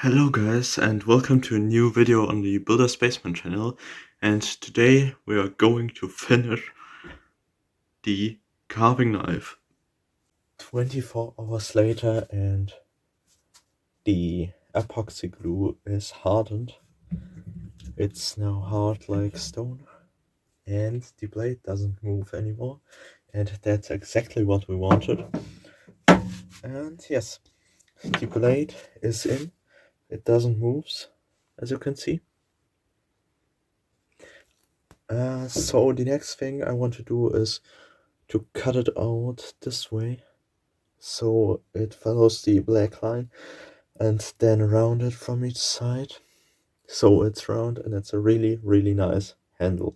Hello guys and welcome to a new video on the Builder's Basement channel, and today we are going to finish the carving knife. 24 hours later and the epoxy glue is hardened. It's now hard like stone and the blade doesn't move anymore, and that's exactly what we wanted. And yes, the blade is in, it doesn't move as you can see. So the next thing I want to do is to cut it out this way so it follows the black line, and then round it from each side so it's round and it's a really nice handle.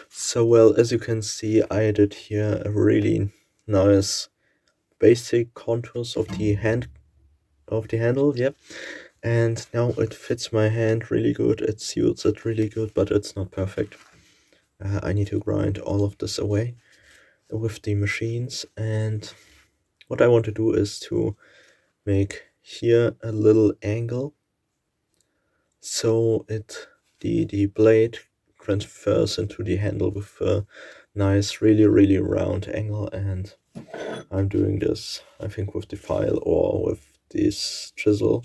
So well, as you can see, I did here a really nice basic contours of the handle, yeah. And now it fits my hand really good, it suits it really good, but it's not perfect. I need to grind all of this away with the machines, and what I want to do is to make here a little angle so the blade transfers into the handle with a nice really round angle. And I'm doing this, I think, with the file or with this chisel.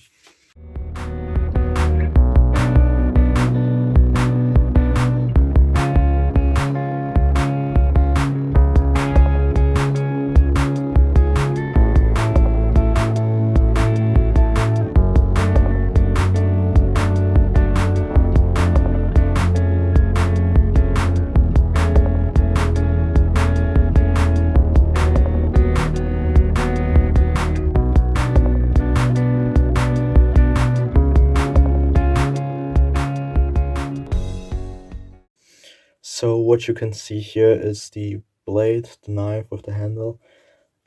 So what you can see here is the blade, the knife with the handle,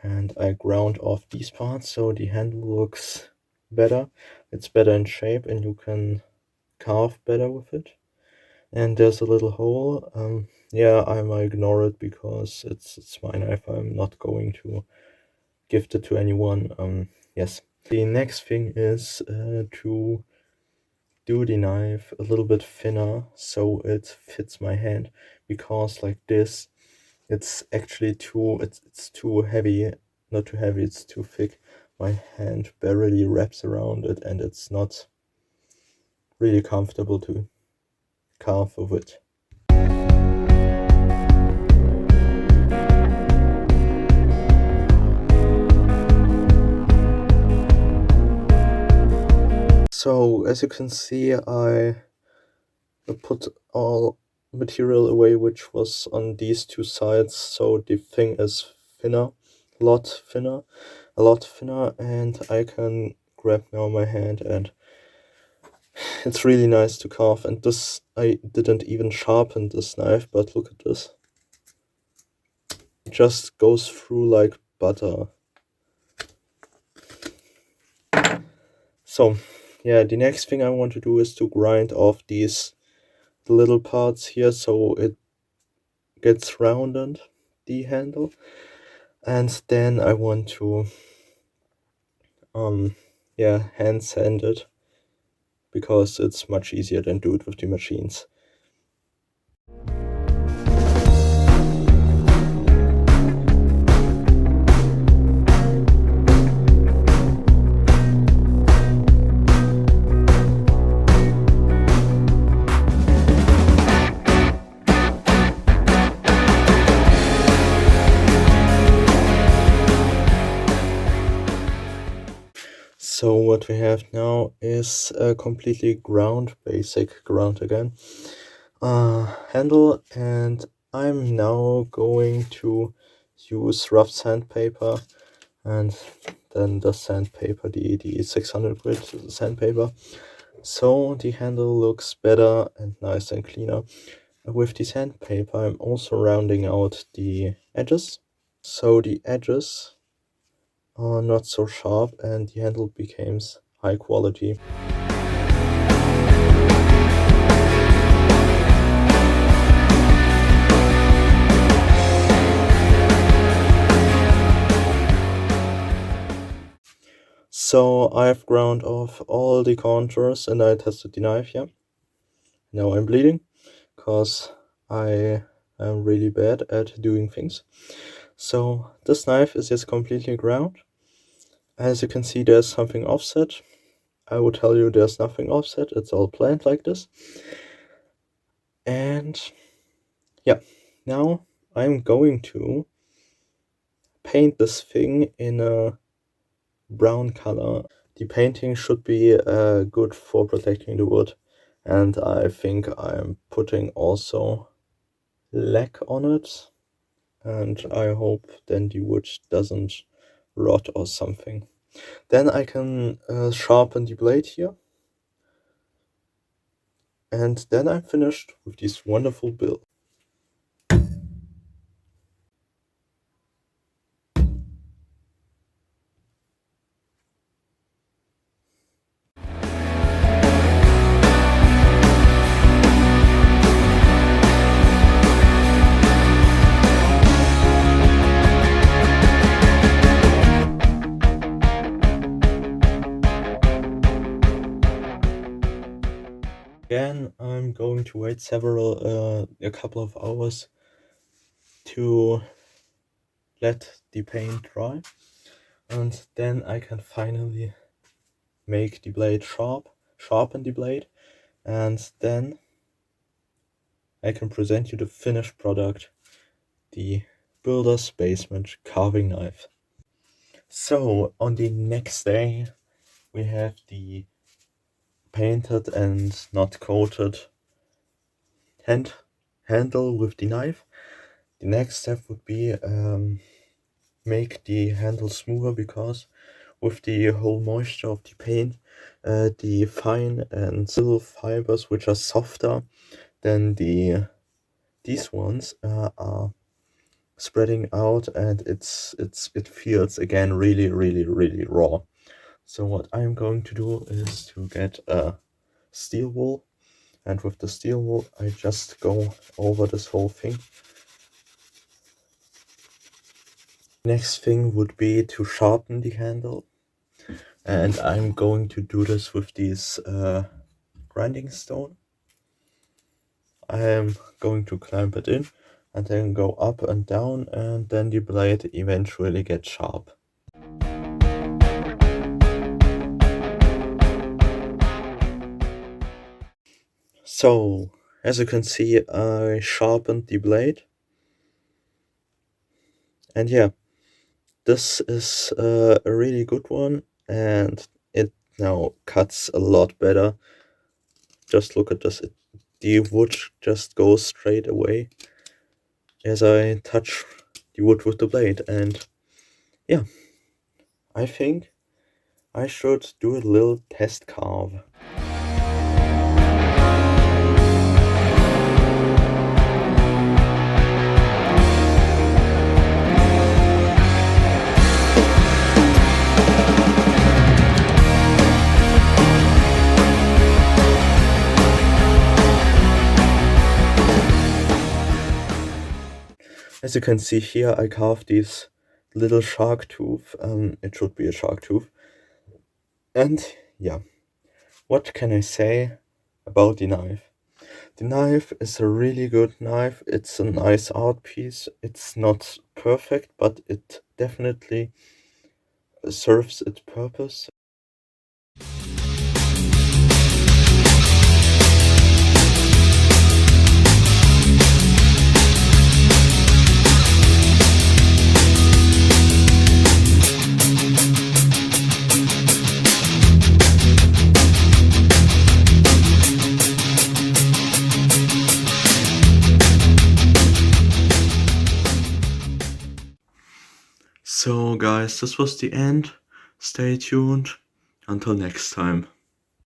and I ground off these parts so the handle looks better. It's better in shape and you can carve better with it. And there's a little hole. Yeah, I might ignore it because it's my knife. I'm not going to gift it to anyone. Yes. The next thing is to do the knife a little bit thinner so it fits my hand, because like this it's actually it's too heavy. Not too heavy, it's too thick. My hand barely wraps around it and it's not really comfortable to carve with it. So as you can see, I put all material away which was on these two sides, so the thing is thinner, a lot thinner, and I can grab now my hand and it's really nice to carve. And this, I didn't even sharpen this knife, but look at this. It just goes through like butter. So yeah, the next thing I want to do is to grind off these little parts here so it gets rounded, the handle. And then I want to hand sand it, because it's much easier than do it with the machines. So what we have now is a completely basic ground again, handle, and I'm now going to use rough sandpaper, and then the sandpaper, the 600 grit sandpaper, so the handle looks better and nice and cleaner. With the sandpaper, I'm also rounding out the edges, so the edges not so sharp, and the handle becomes high quality. So I've ground off all the contours and I tested the knife here. Now I'm bleeding, cause I am really bad at doing things. So this knife is just completely ground. As you can see, there's something offset. I would tell you there's nothing offset, it's all planned like this. And yeah, now I'm going to paint this thing in a brown color. The painting should be good for protecting the wood, and I think I'm putting also lac on it, and I hope then the wood doesn't rot or something. Then I can sharpen the blade here, and then I'm finished with this wonderful build. Again, I'm going to wait a couple of hours to let the paint dry, and then I can finally make the blade sharpen the blade, and then I can present you the finished product, the Builder's Basement carving knife. So on the next day we have the painted and not coated handle with the knife. The next step would be make the handle smoother, because with the whole moisture of the paint, the fine and silver fibers, which are softer than these ones, are spreading out, and it feels again really raw. So what I'm going to do is to get a steel wool, and with the steel wool I just go over this whole thing. Next thing would be to sharpen the handle, and I'm going to do this with this grinding stone. I am going to clamp it in and then go up and down, and then the blade eventually gets sharp. So, as you can see, I sharpened the blade, and yeah, this is a really good one, and it now cuts a lot better. Just look at this, the wood just goes straight away as I touch the wood with the blade, and yeah, I think I should do a little test carve. As you can see here, I carved this little shark tooth. It should be a shark tooth. And yeah, what can I say about the knife? The knife is a really good knife. It's a nice art piece. It's not perfect, but it definitely serves its purpose. So guys, this was the end. Stay tuned. Until next time.